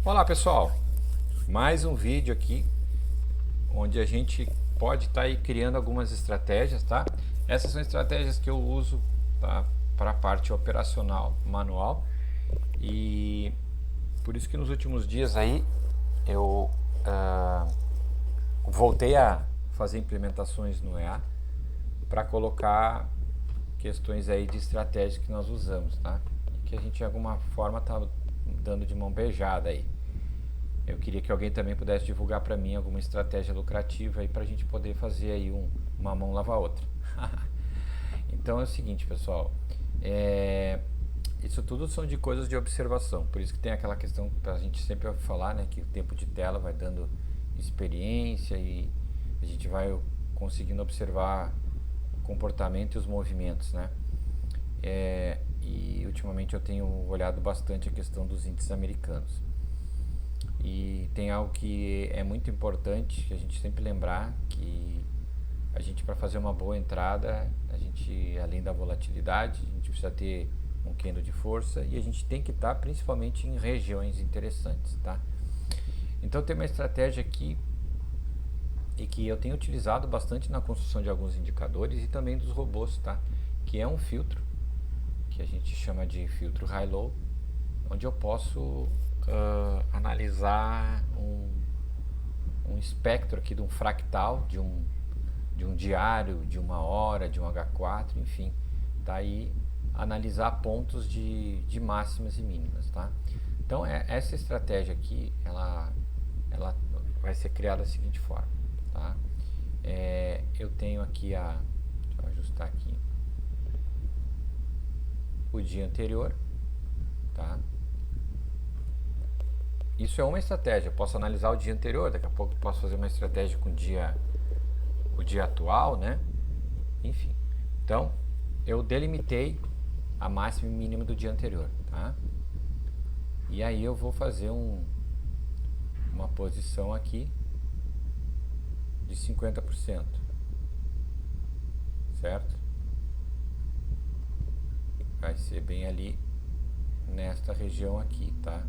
Olá pessoal, mais um vídeo aqui onde a gente pode estar aí criando algumas estratégias, tá? Essas são estratégias que eu uso, tá, para a parte operacional manual, e por isso que nos últimos dias aí eu voltei a fazer implementações no EA para colocar questões aí de estratégias que nós usamos, tá? E que a gente de alguma forma tá dando de mão beijada aí. Eu queria que alguém também pudesse divulgar para mim alguma estratégia lucrativa aí para a gente poder fazer aí uma mão lava a outra. Então é o seguinte, pessoal, isso tudo são de coisas de observação, por isso que tem aquela questão que a gente sempre vai falar, né, que o tempo de tela vai dando experiência e a gente vai conseguindo observar o comportamento e os movimentos, né? E ultimamente eu tenho olhado bastante a questão dos índices americanos. E tem algo que é muito importante, que a gente sempre lembrar, que a gente, para fazer uma boa entrada, a gente, além da volatilidade, a gente precisa ter um candle de força e a gente tem que estar principalmente em regiões interessantes, tá? Então tem uma estratégia aqui e que eu tenho utilizado bastante na construção de alguns indicadores e também dos robôs, tá? Que é um filtro que a gente chama de filtro high-low, onde eu posso analisar um espectro aqui de um fractal, de um diário, de uma hora, de um H4, enfim, daí analisar pontos de máximas e mínimas, tá? Então essa estratégia aqui, ela vai ser criada da seguinte forma, tá? Eu tenho aqui deixa eu ajustar aqui, o dia anterior, tá? Isso é uma estratégia, eu posso analisar o dia anterior, daqui a pouco eu posso fazer uma estratégia com o dia atual, né? Enfim, então eu delimitei a máxima e mínima do dia anterior, tá? E aí eu vou fazer uma posição aqui de 50%, certo? Vai ser bem ali nesta região aqui, tá?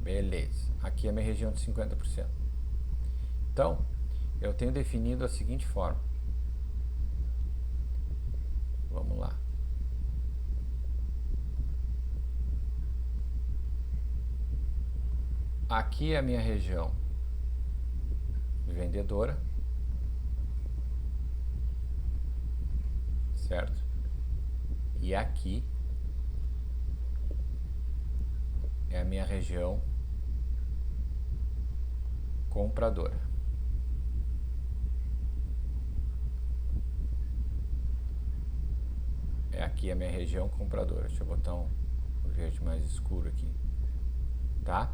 Beleza, aqui é a minha região de 50%. Então, eu tenho definido a seguinte forma. Vamos lá. Aqui é a minha região vendedora, certo? E aqui é a minha região compradora. Aqui é a minha região compradora. Deixa eu botar um verde mais escuro aqui, tá?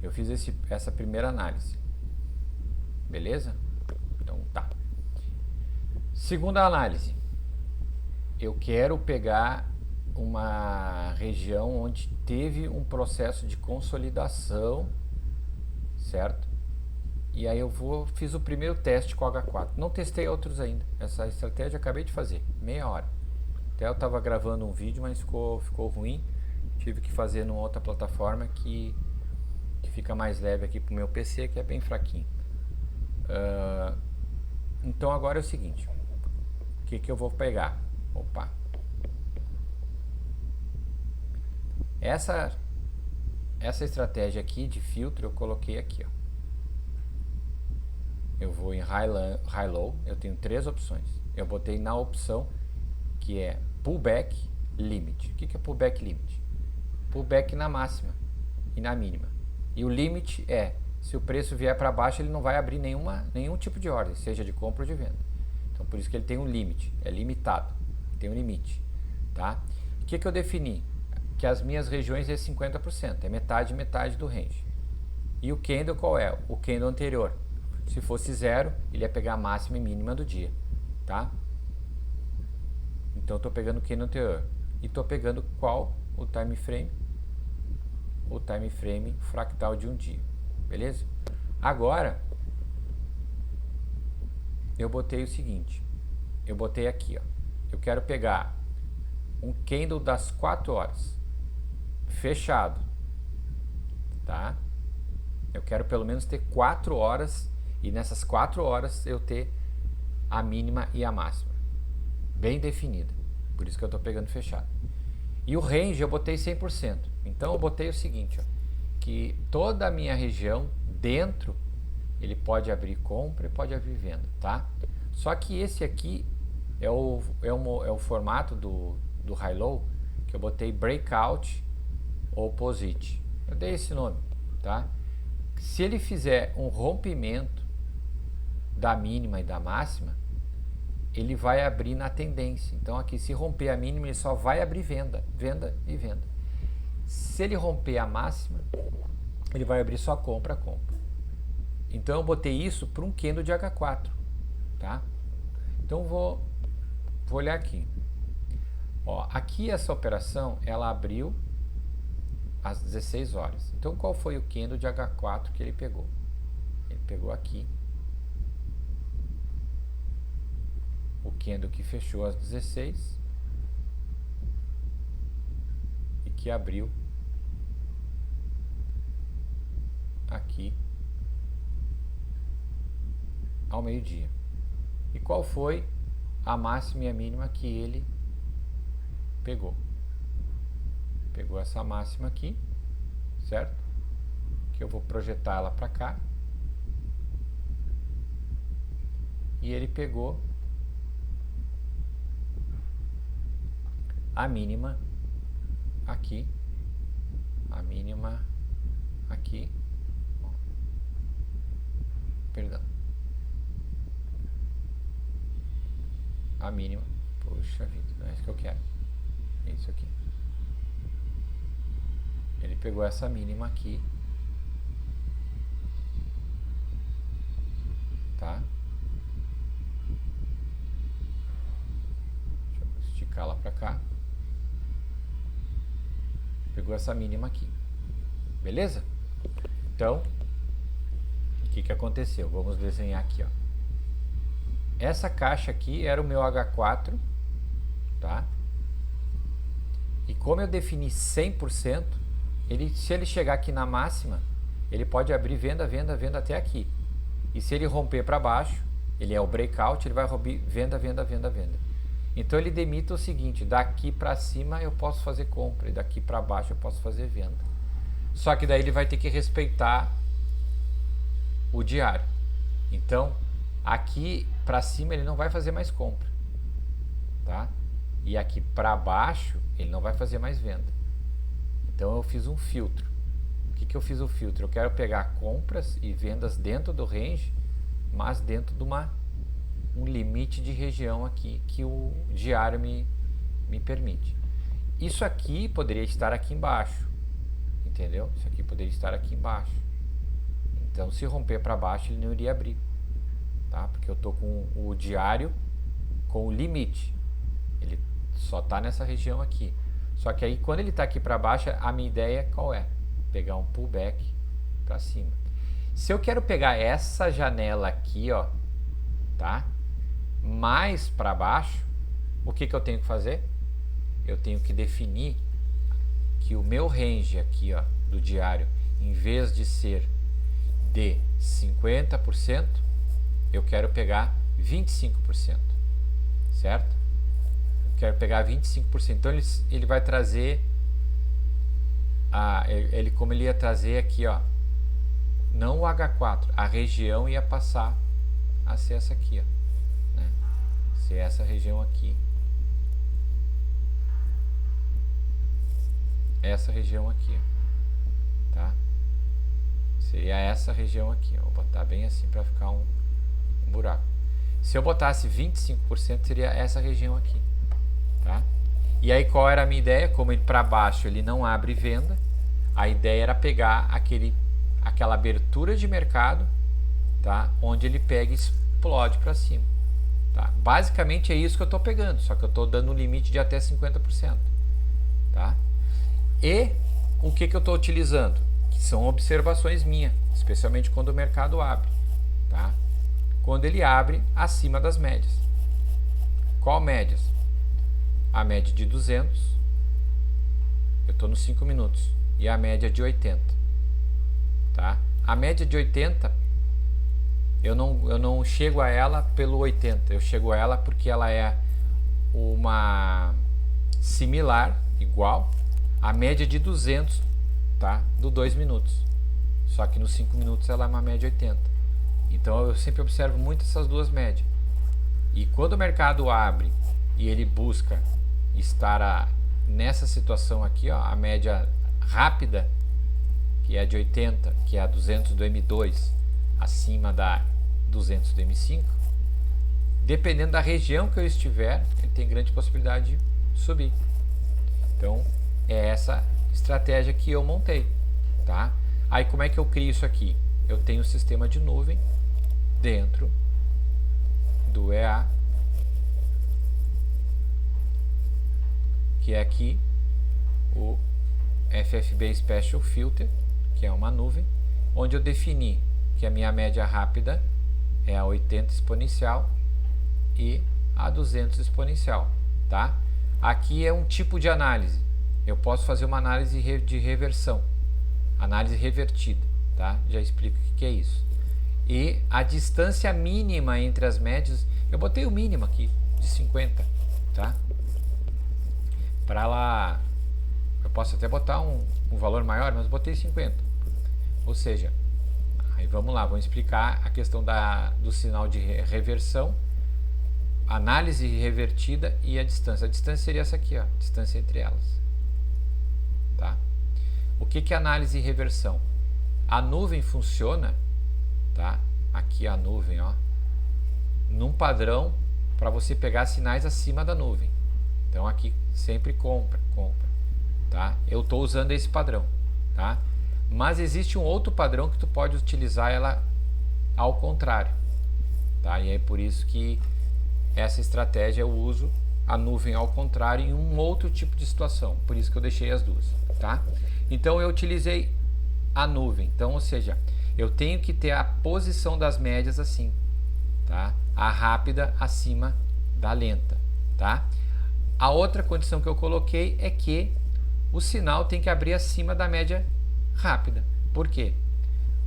Eu fiz essa primeira análise, beleza? Então tá. Segunda análise, eu quero pegar uma região onde teve um processo de consolidação, certo? E aí fiz o primeiro teste com o H4. Não testei outros ainda. Essa estratégia eu acabei de fazer, meia hora. Até eu estava gravando um vídeo, mas ficou ruim. Tive que fazer numa outra plataforma que fica mais leve aqui pro meu PC, que é bem fraquinho. Então agora é o seguinte. O que eu vou pegar? Opa. Essa estratégia aqui de filtro eu coloquei aqui, ó. Eu vou em high-low, eu tenho três opções. Eu botei na opção que é pullback limit. O que é pullback limit? Pullback na máxima e na mínima. E o limit é, se o preço vier para baixo, ele não vai abrir nenhum tipo de ordem, seja de compra ou de venda. Então por isso que ele tem um limite, é limitado, tem um limite, tá? O que eu defini? Que as minhas regiões é 50%, é metade do range. E o candle qual é? O candle anterior. Se fosse zero, ele ia pegar a máxima e mínima do dia, tá? Então eu estou pegando o candle anterior. E estou pegando qual? O time frame. O time frame fractal de um dia, beleza? Agora, eu botei o seguinte. Eu botei aqui, ó. Eu quero pegar um candle das 4 horas. fechado, tá? Eu quero pelo menos ter 4 horas e nessas 4 horas eu ter a mínima e a máxima bem definida. Por isso que eu estou pegando fechado. E o range eu botei 100%. Então eu botei o seguinte, ó, que toda a minha região dentro ele pode abrir compra e pode abrir venda, tá? Só que esse aqui é o formato do high-low que eu botei breakout opposite. Eu dei esse nome, tá? Se ele fizer um rompimento da mínima e da máxima, ele vai abrir na tendência. Então aqui, se romper a mínima, ele só vai abrir venda, venda e venda. Se ele romper a máxima, ele vai abrir só compra, compra. Então eu botei isso para um candle de H4, tá? Então vou olhar aqui. Ó, aqui essa operação, ela abriu às 16 horas. Então qual foi o candle de H4 que ele pegou? Ele pegou aqui. O candle que fechou às 16 e que abriu aqui ao meio-dia. E qual foi a máxima e a mínima que ele pegou? Pegou essa máxima aqui, certo? Que eu vou projetar ela para cá. E ele pegou a mínima aqui, a mínima aqui, perdão, a mínima, poxa vida, não é isso que eu quero, é isso aqui. Ele pegou essa mínima aqui, tá? Deixa eu esticar lá pra cá. Pegou essa mínima aqui, beleza? Então, o que aconteceu? Vamos desenhar aqui, ó. Essa caixa aqui era o meu H4, tá? E como eu defini 100%, se ele chegar aqui na máxima, ele pode abrir venda, venda, venda até aqui. E se ele romper para baixo, ele é o breakout, ele vai romper venda, venda, venda, venda. Então ele demita o seguinte, daqui para cima eu posso fazer compra e daqui para baixo eu posso fazer venda. Só que daí ele vai ter que respeitar o diário. Então aqui para cima ele não vai fazer mais compra, tá? E aqui para baixo ele não vai fazer mais venda. Então eu fiz um filtro. O que eu fiz o filtro? Eu quero pegar compras e vendas dentro do range, mas dentro de um limite de região aqui que o diário me permite. Isso aqui poderia estar aqui embaixo, entendeu? Isso aqui poderia estar aqui embaixo. Então se romper para baixo ele não iria abrir, tá? Porque eu tô com o diário com o limite, ele só tá nessa região aqui. Só que aí quando ele tá aqui para baixo, a minha ideia qual é? Pegar um pullback para cima. Se eu quero pegar essa janela aqui, ó, tá? Mais para baixo, o que eu tenho que fazer? Eu tenho que definir que o meu range aqui, ó, do diário, em vez de ser de 50%, eu quero pegar 25%, certo? Eu quero pegar 25%. Então ele vai trazer como ele ia trazer aqui, ó, não o H4, a região ia passar a ser essa aqui, ó. Ser essa região aqui, essa região aqui, tá? Seria essa região aqui, ó. Vou botar bem assim para ficar um buraco. Se eu botasse 25%, seria essa região aqui, tá? E aí qual era a minha ideia? Como ele para baixo ele não abre venda, a ideia era pegar aquela abertura de mercado, tá? Onde ele pega e explode para cima. Tá? Basicamente é isso que eu estou pegando, só que eu estou dando um limite de até 50%. Tá? E o que eu estou utilizando? Que são observações minhas, especialmente quando o mercado abre. Tá? Quando ele abre acima das médias. Qual médias? A média de 200. eu estou nos 5 minutos e a média de 80, tá? A média de 80 eu não chego a ela pelo 80, eu chego a ela porque ela é uma similar, igual à média de 200, tá? Do 2 minutos, só que nos 5 minutos ela é uma média 80. Então eu sempre observo muito essas duas médias, e quando o mercado abre e ele busca estar nessa situação aqui, ó, a média rápida, que é de 80, que é a 200 do M2 acima da 200 do M5, dependendo da região que eu estiver, ele tem grande possibilidade de subir. Então é essa estratégia que eu montei, tá? Aí como é que eu crio isso aqui? Eu tenho um sistema de nuvem dentro do EA, que é aqui o FFB Special Filter, que é uma nuvem, onde eu defini que a minha média rápida é a 80 exponencial e a 200 exponencial, tá? Aqui é um tipo de análise. Eu posso fazer uma análise de reversão, análise revertida, tá? Já explico o que é isso. E a distância mínima entre as médias, eu botei o mínimo aqui de 50, tá? Para lá, eu posso até botar um valor maior, mas botei 50. Ou seja, aí vamos lá, vamos explicar a questão do sinal de reversão, análise revertida e a distância. A distância seria essa aqui, ó, distância entre elas, tá? O que é análise e reversão? A nuvem funciona, tá? Aqui a nuvem, ó, num padrão para você pegar sinais acima da nuvem. Então aqui sempre compra, tá? Eu estou usando esse padrão, tá? Mas existe um outro padrão que tu pode utilizar ela ao contrário, tá? E é por isso que essa estratégia eu uso a nuvem ao contrário em um outro tipo de situação, por isso que eu deixei as duas, tá? Então eu utilizei a nuvem, então, ou seja, eu tenho que ter a posição das médias assim, tá? A rápida acima da lenta, tá? A outra condição que eu coloquei é que o sinal tem que abrir acima da média rápida. Por quê?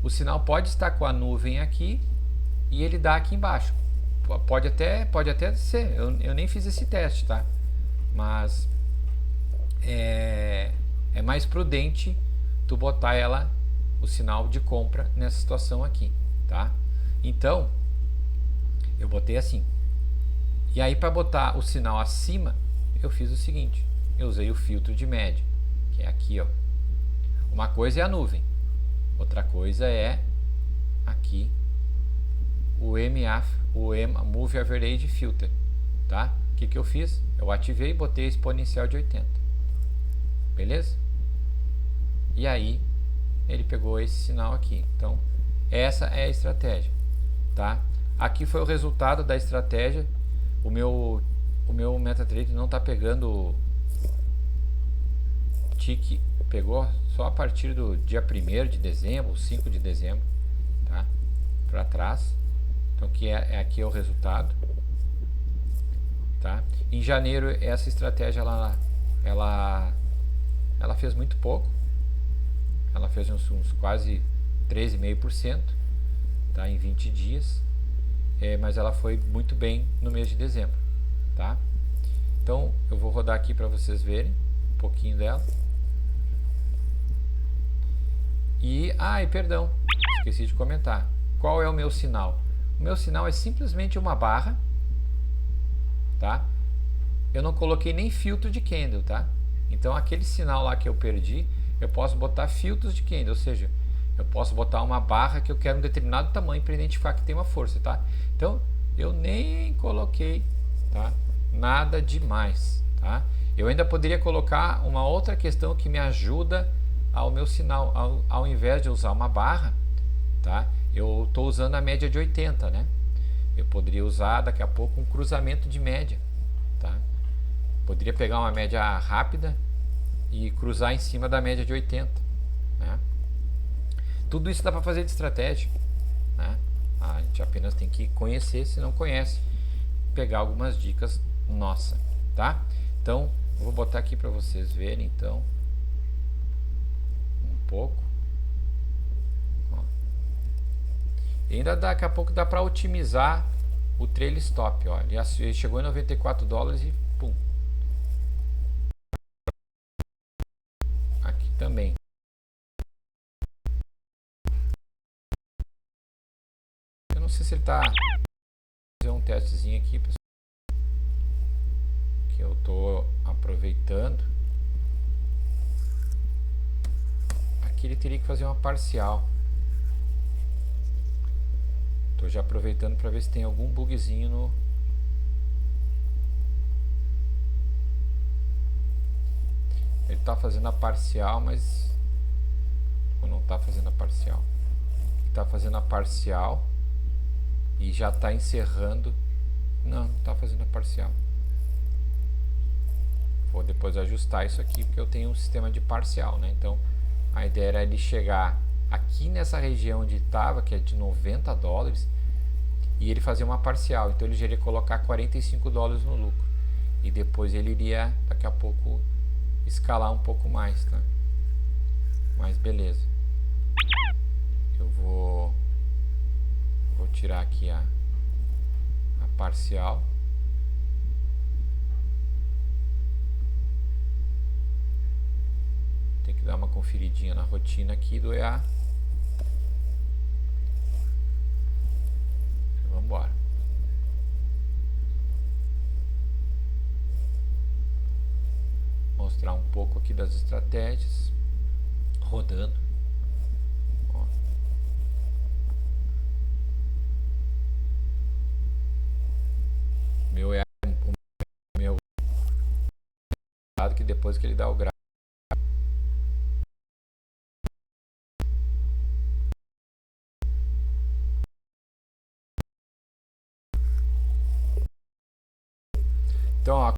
O sinal pode estar com a nuvem aqui e ele dá aqui embaixo. Pode até ser, eu nem fiz esse teste, tá? Mas é mais prudente tu botar o sinal de compra nessa situação aqui, tá? Então, eu botei assim. E aí para botar o sinal acima, eu fiz o seguinte, eu usei o filtro de média, que é aqui, ó. Uma coisa é a nuvem, outra coisa é aqui o Move Average Filter, tá? O que eu fiz? Eu ativei e botei a exponencial de 80, beleza? E aí ele pegou esse sinal aqui. Então essa é a estratégia, tá? Aqui foi o resultado da estratégia. O meu MetaTrader não está pegando tique, pegou só a partir do dia 1º de dezembro, 5 de dezembro, tá? Para trás. Então aqui é o resultado, tá? Em janeiro essa estratégia ela fez muito pouco, ela fez uns quase 13,5%, tá? Em 20 dias, mas ela foi muito bem no mês de dezembro, tá? Então eu vou rodar aqui para vocês verem um pouquinho dela. E perdão, esqueci de comentar. Qual é o meu sinal? O meu sinal é simplesmente uma barra, tá? Eu não coloquei nem filtro de candle, tá? Então aquele sinal lá que eu perdi, eu posso botar filtros de candle, ou seja, eu posso botar uma barra que eu quero um determinado tamanho para identificar que tem uma força, tá? Então eu nem coloquei, tá? Nada demais, tá? Eu ainda poderia colocar uma outra questão que me ajuda ao meu sinal, ao invés de usar uma barra, tá? Eu estou usando a média de 80, né? Eu poderia usar daqui a pouco um cruzamento de média, tá? Poderia pegar uma média rápida e cruzar em cima da média de 80, né? Tudo isso dá para fazer de estratégia, né? A gente apenas tem que conhecer, se não conhece, pegar algumas dicas nossas, tá? Então, eu vou botar aqui para vocês verem, então, pouco. Ó. E ainda daqui a pouco dá para otimizar o trail stop, ó. Ele chegou em 94 dólares e pum. Aqui também. Eu não sei se ele tá... Vou fazer um testezinho aqui, pessoal, que eu tô aproveitando. Aqui ele teria que fazer uma parcial. Tô já aproveitando para ver se tem algum bugzinho no... Ele tá fazendo a parcial, mas... Ou não tá fazendo a parcial? Ele tá fazendo a parcial e já tá encerrando. Não, não tá fazendo a parcial. Vou depois ajustar isso aqui, porque eu tenho um sistema de parcial, né? Então, a ideia era ele chegar aqui nessa região onde estava, que é de 90 dólares, e ele fazer uma parcial. Então, ele já iria colocar 45 dólares no lucro. E depois ele iria, daqui a pouco, escalar um pouco mais, tá? Mas beleza. Eu vou tirar aqui a parcial. Tem que dar uma conferidinha na rotina aqui do EA. Vamos embora. Mostrar um pouco aqui das estratégias rodando. Ó. Meu EA, o meu que depois que ele dá o gráfico. Então, ó,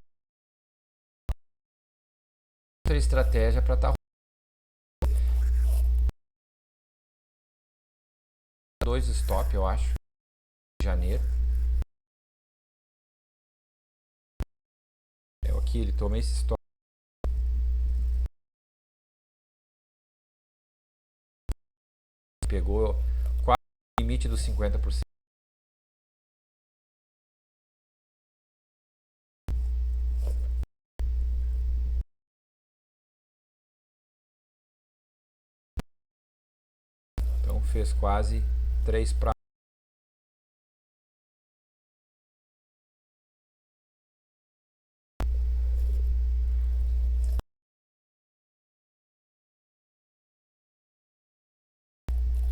outra estratégia para estar dois stop, eu acho, em janeiro. Eu aqui, ele tomei esse stop. Pegou quase o limite dos 50%. Então fez quase 3 para...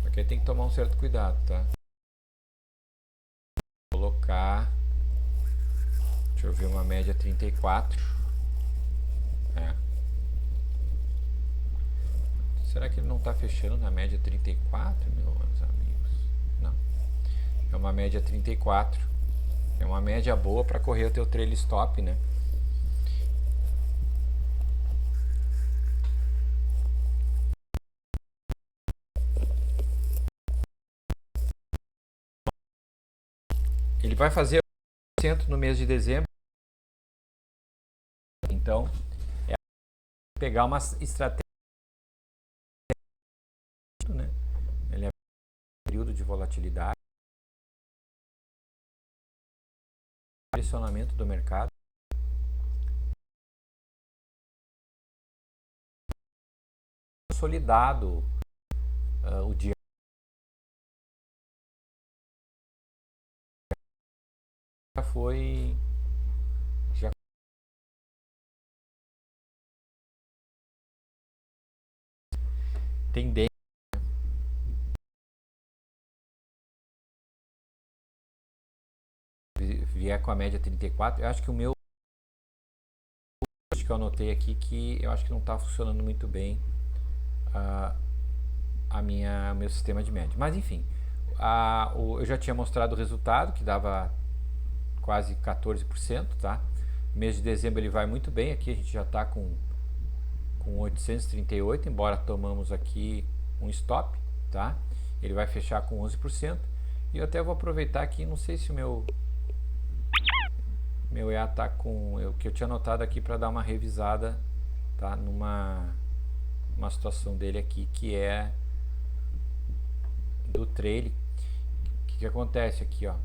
Porque tem que tomar um certo cuidado, tá? Vou colocar... Deixa eu ver, uma média 34. É. Será que ele não está fechando na média 34, meus amigos? Não. É uma média 34. É uma média boa para correr o teu trail stop, né? Ele vai fazer 1% no mês de dezembro. Então, é pegar uma estratégia, né? Ele é um período de volatilidade, pressionamento do mercado, consolidado o dia. Já tendência, vier com a média 34. Eu acho que o meu, que eu anotei aqui, que eu acho que não está funcionando muito bem meu sistema de média. Mas enfim, eu já tinha mostrado o resultado, que dava quase 14%, tá? Mês de dezembro ele vai muito bem. Aqui a gente já está com 838, embora tomamos aqui um stop, tá? Ele vai fechar com 11%. E eu até vou aproveitar aqui, não sei se o meu EA tá com o que eu tinha anotado aqui para dar uma revisada, tá? uma situação dele aqui que é do trailing. O que acontece aqui, ó?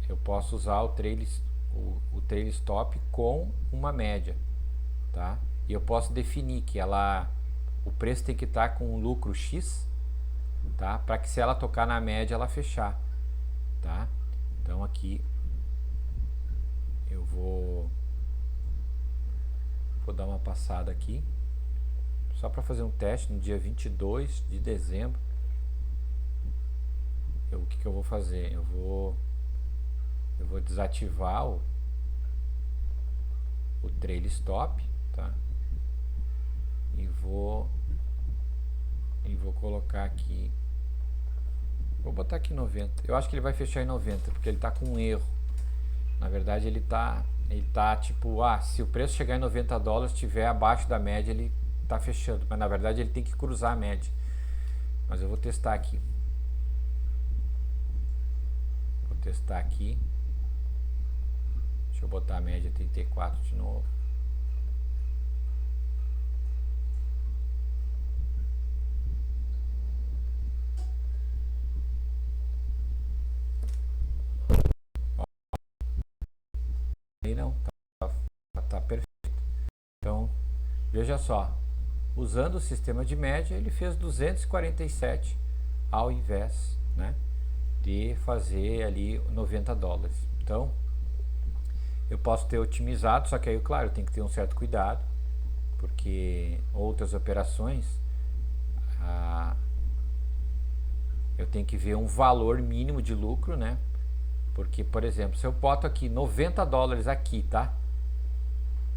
Eu posso usar o trail stop com uma média, tá? E eu posso definir que o preço tem que estar com um lucro X, tá? Para que se ela tocar na média ela fechar, tá? Então aqui eu vou dar uma passada aqui, só para fazer um teste no dia 22 de dezembro. O que eu vou fazer? Eu vou desativar o trail stop, tá? E vou colocar aqui, vou botar aqui 90. Eu acho que ele vai fechar em 90, porque ele está com um erro. Na verdade ele tá tipo, se o preço chegar em 90 dólares, estiver abaixo da média, ele tá fechando, mas na verdade ele tem que cruzar a média. Mas eu vou testar aqui. Vou testar aqui. Deixa eu botar a média 34 de novo. Aí não, tá perfeito. Então, veja só, usando o sistema de média, ele fez 247 ao invés, né, de fazer ali 90 dólares. Então, eu posso ter otimizado, só que aí, claro, tem que ter um certo cuidado, porque outras operações, eu tenho que ver um valor mínimo de lucro, né? Porque, por exemplo, se eu boto aqui 90 dólares aqui, tá?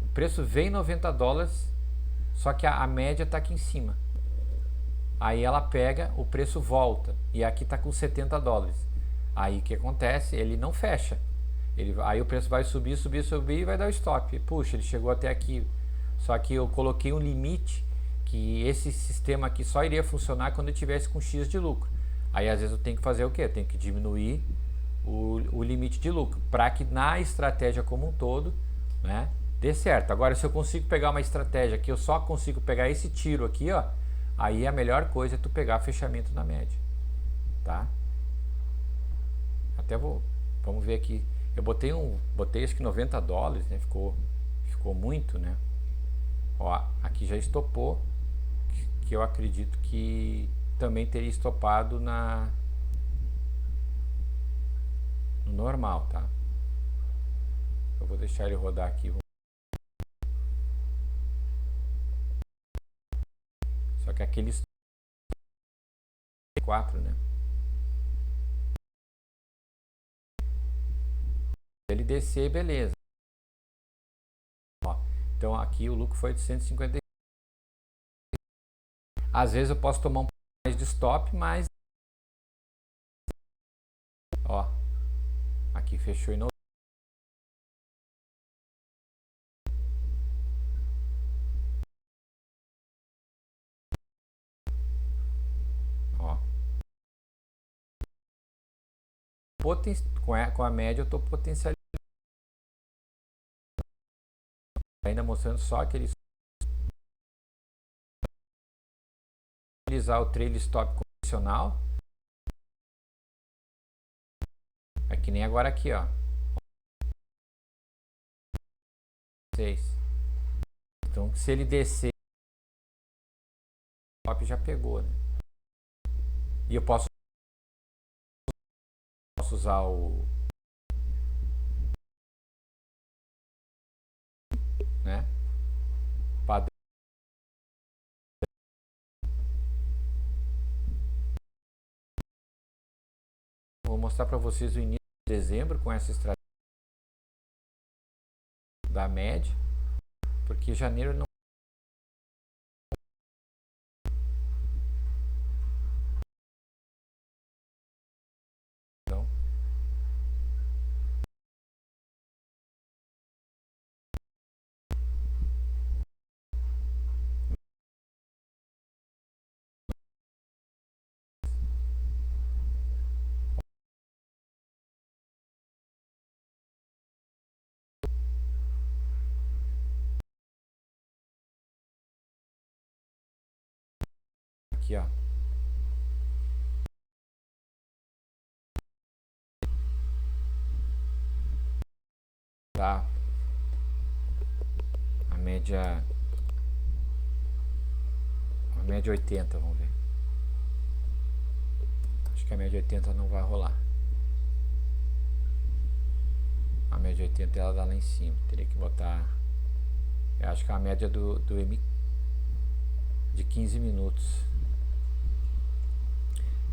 O preço vem 90 dólares, só que a média está aqui em cima. Aí ela pega, o preço volta, e aqui está com 70 dólares. Aí o que acontece? Ele não fecha. Aí o preço vai subir, subir, subir e vai dar o stop. Puxa, ele chegou até aqui. Só que eu coloquei um limite que esse sistema aqui só iria funcionar quando eu tivesse com X de lucro. Aí às vezes eu tenho que fazer o quê? Eu tenho que diminuir o limite de lucro para que na estratégia como um todo, né, dê certo. Agora, se eu consigo pegar uma estratégia que eu só consigo pegar esse tiro aqui, ó, aí a melhor coisa é tu pegar fechamento na média, tá? Até vamos ver aqui. Eu botei acho que 90 dólares, né? Ficou muito, né? Ó, aqui já estopou, que eu acredito que também teria estopado no normal, tá? Eu vou deixar ele rodar aqui. Só que aquele 4, né? Se ele descer, beleza. Ó, então aqui o lucro foi de 150. Às vezes eu posso tomar um pouco mais de stop, mas ó, aqui fechou em 90. Ó, com a média eu estou potencializando, ainda mostrando só aquele utilizar o trail stop convencional. É que nem agora aqui, ó. 6. Então, se ele descer, o stop já pegou, né? E eu posso usar o, né, padrão. Vou mostrar para vocês o início de dezembro com essa estratégia da média, porque janeiro não aqui, ó. Tá. A média 80, vamos ver. Acho que a média 80 não vai rolar. A média 80 ela dá lá em cima. Teria que botar... Eu acho que é a média do M de 15 minutos.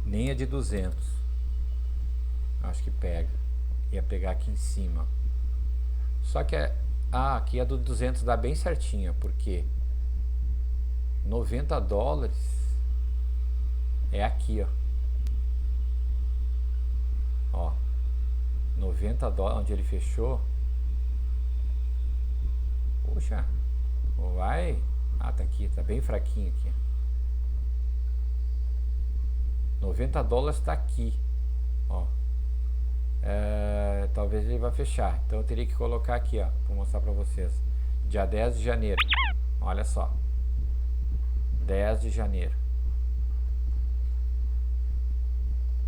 Nem a de 200. Acho que pega. Ia pegar aqui em cima. Só que aqui a do 200 dá bem certinha, porque $90 é aqui, ó. Ó, $90 onde ele fechou. Puxa, vai. Tá aqui, tá bem fraquinho aqui. $90 tá aqui, ó. Talvez ele vai fechar. Então eu teria que colocar aqui, ó. Vou mostrar pra vocês. Dia 10 de janeiro. Olha só. 10 de janeiro.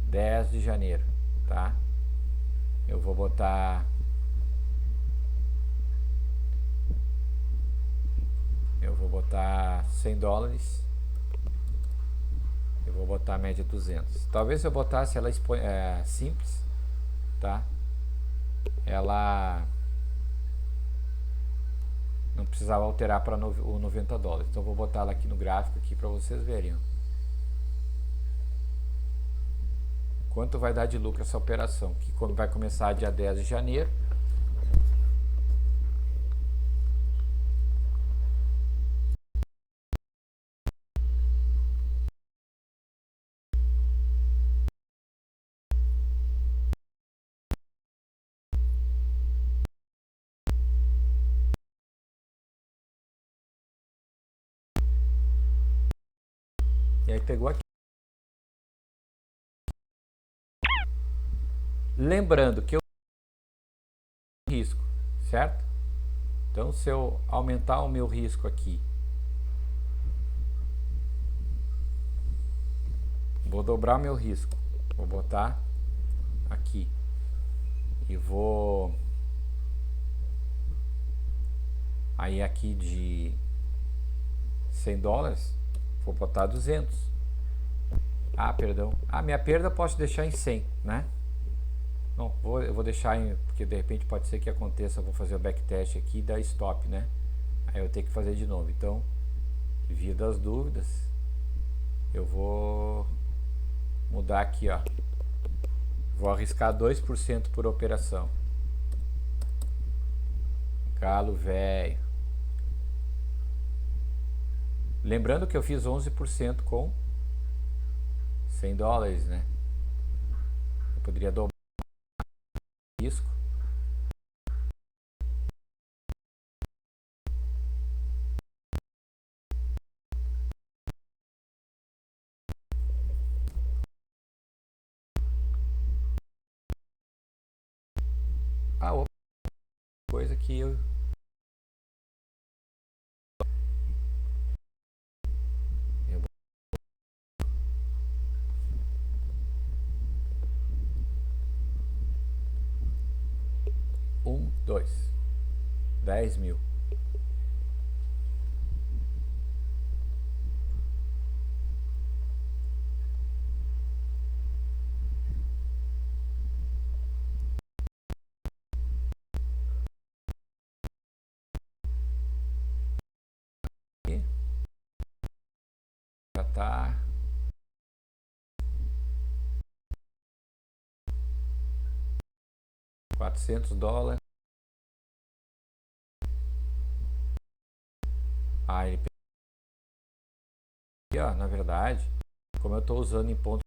10 de janeiro, tá? Eu vou botar... $100. Eu vou botar a média 200. Talvez se eu botasse ela simples, tá? Ela não precisava alterar para o $90. Então eu vou botar ela aqui no gráfico aqui para vocês verem, ó. Quanto vai dar de lucro essa operação? Que vai começar dia 10 de janeiro. E aí pegou aqui. Lembrando que eu tenho risco, certo? Então se eu aumentar o meu risco aqui, vou dobrar o meu risco, vou botar aqui e vou aí aqui de $100, vou botar 200. Perdão. Minha perda posso deixar em 100, né? Não, eu vou deixar em... Porque de repente pode ser que aconteça, eu vou fazer o backtest aqui e dar stop, né? Aí eu tenho que fazer de novo. Então, via das dúvidas, eu vou mudar aqui, ó. Vou arriscar 2% por operação. Galo velho. Lembrando que eu fiz 11% com $100, né? Eu poderia dobrar o risco. Outra coisa que eu 10 mil. Já tá $400. Ele aqui, ó, na verdade, como eu estou usando em ponto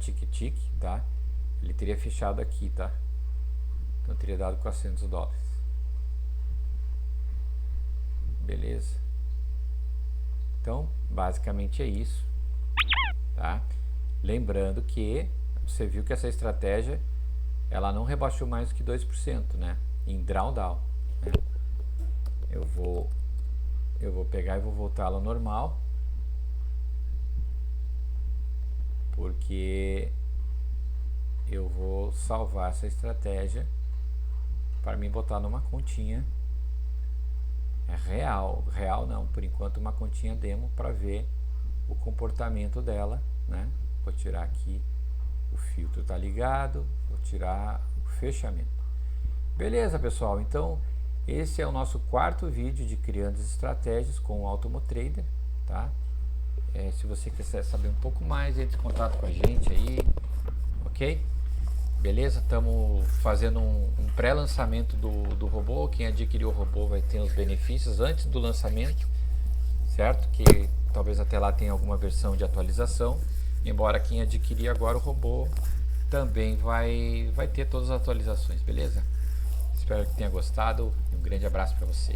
tic-tic, tá? Ele teria fechado aqui, tá? Então teria dado $400. Beleza. Então, basicamente é isso, tá? Lembrando que você viu que essa estratégia ela não rebaixou mais do que 2%, né? Em drawdown, né? Eu vou pegar e vou voltar ela ao normal. porque eu vou salvar essa estratégia para me botar numa continha real não, por enquanto uma continha demo para ver o comportamento dela, né? Vou tirar aqui, o filtro tá ligado, vou tirar o fechamento. Beleza, pessoal, então esse é o nosso quarto vídeo de criando estratégias com o Automotrader, tá? Se você quiser saber um pouco mais, entre em contato com a gente aí, ok? Beleza? Estamos fazendo um pré-lançamento do robô. Quem adquiriu o robô vai ter os benefícios antes do lançamento, certo? Que talvez até lá tenha alguma versão de atualização. Embora quem adquirir agora o robô também vai ter todas as atualizações, beleza? Espero que tenha gostado e um grande abraço para você.